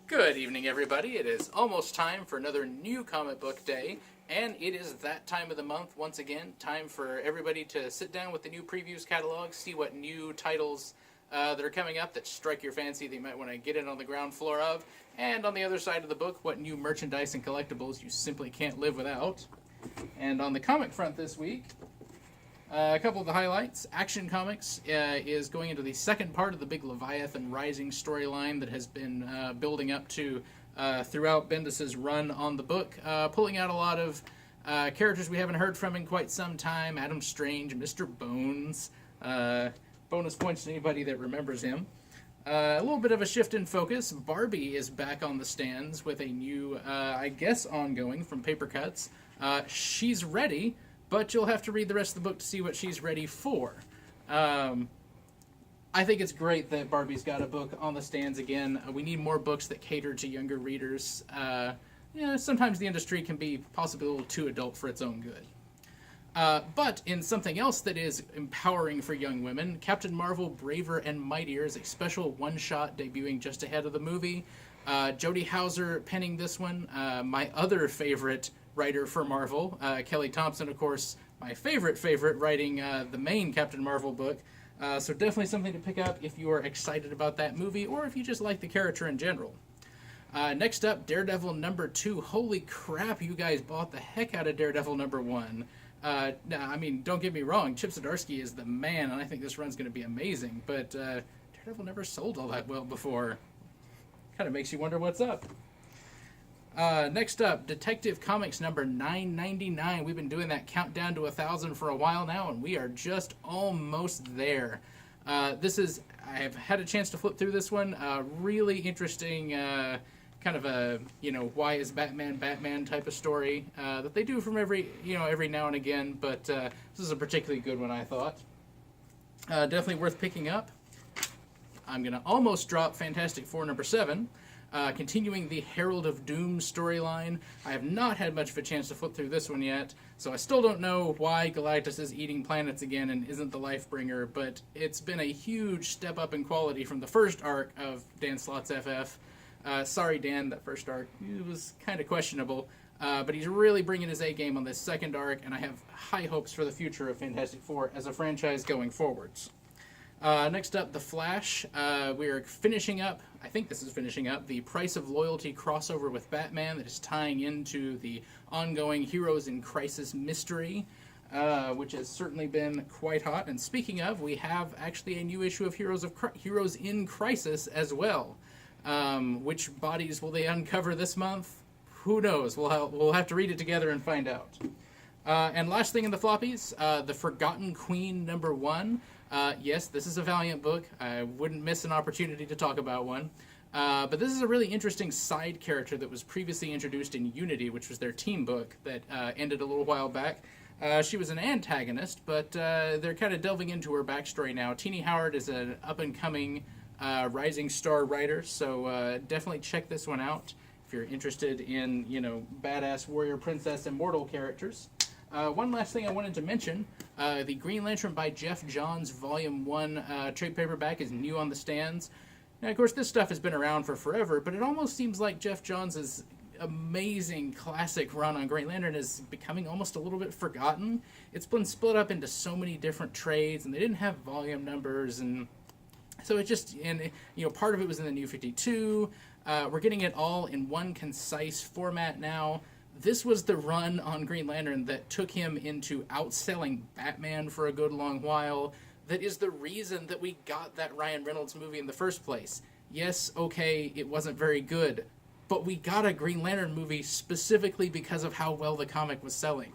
Good evening, everybody. It is almost time for another new comic book day, and it is that time of the month once again. Time for everybody to sit down with the new previews catalog, see what new titles that are coming up that strike your fancy that you might want to get in on the ground floor of, and on the other side of the book, what new merchandise and collectibles you simply can't live without. And on the comic front this week, a couple of the highlights. Action Comics is going into the second part of the big Leviathan Rising storyline that has been building up to throughout Bendis' run on the book, pulling out a lot of characters we haven't heard from in quite some time. Adam Strange, Mr. Bones. Bonus points to anybody that remembers him. A little bit of a shift in focus. Barbie is back on the stands with a new, I guess, ongoing from Paper Cuts. She's ready, but you'll have to read the rest of the book to see what she's ready for. I think it's great that Barbie's got a book on the stands again. We need more books that cater to younger readers. Sometimes the industry can be possibly a little too adult for its own good. But in something else that is empowering for young women, Captain Marvel Braver and Mightier is a special one-shot debuting just ahead of the movie. Jody Houser penning this one. My other favorite writer for Marvel, Kelly Thompson, of course, my favorite writing the main Captain Marvel book. So definitely something to pick up if you are excited about that movie or if you just like the character in general. Next up, Daredevil number 2. Holy crap, you guys bought the heck out of Daredevil number 1. Don't get me wrong, Chip Zdarsky is the man, and I think this run's going to be amazing, but Daredevil never sold all that well before. Kind of makes you wonder what's up. Next up, Detective Comics number 999. We've been doing that countdown to 1,000 for a while now, and we are just almost there. I have had a chance to flip through this one. Really interesting, kind of a, why is Batman type of story that they do from every now and again, but this is a particularly good one, I thought. Definitely worth picking up. I'm going to almost drop Fantastic Four number 7. Continuing the Herald of Doom storyline. I have not had much of a chance to flip through this one yet, so I still don't know why Galactus is eating planets again and isn't the Lifebringer, but it's been a huge step up in quality from the first arc of Dan Slott's FF. Sorry, Dan, that first arc it was kind of questionable, but he's really bringing his A-game on this second arc, and I have high hopes for the future of Fantastic Four as a franchise going forwards. Next up, The Flash. We are finishing up, I think this is finishing up, the Price of Loyalty crossover with Batman that is tying into the ongoing Heroes in Crisis mystery, which has certainly been quite hot. And speaking of, we have actually a new issue of Heroes in Crisis as well. Which bodies will they uncover this month? Who knows? We'll have to read it together and find out. And last thing in the floppies, The Forgotten Queen number 1. Yes, this is a Valiant book. I wouldn't miss an opportunity to talk about one. But this is a really interesting side character that was previously introduced in Unity, which was their team book that ended a little while back. She was an antagonist, but they're kind of delving into her backstory now. Teenie Howard is an up-and-coming rising star writer, so definitely check this one out if you're interested in, badass warrior princess immortal characters. One last thing I wanted to mention, the Green Lantern by Jeff Johns Volume 1 trade paperback is new on the stands. Now, of course, this stuff has been around for forever, but it almost seems like Jeff Johns' amazing classic run on Green Lantern is becoming almost a little bit forgotten. It's been split up into so many different trades, and they didn't have volume numbers, and so it just, part of it was in the New 52. We're getting it all in one concise format now. This was the run on Green Lantern that took him into outselling Batman for a good long while. That is the reason that we got that Ryan Reynolds movie in the first place. Yes, okay, it wasn't very good, but we got a Green Lantern movie specifically because of how well the comic was selling.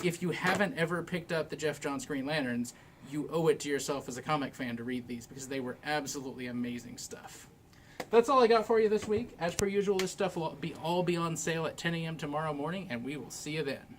If you haven't ever picked up the Jeff Johns Green Lanterns, you owe it to yourself as a comic fan to read these because they were absolutely amazing stuff. That's all I got for you this week. As per usual, this stuff will all be on sale at 10 a.m. tomorrow morning, and we will see you then.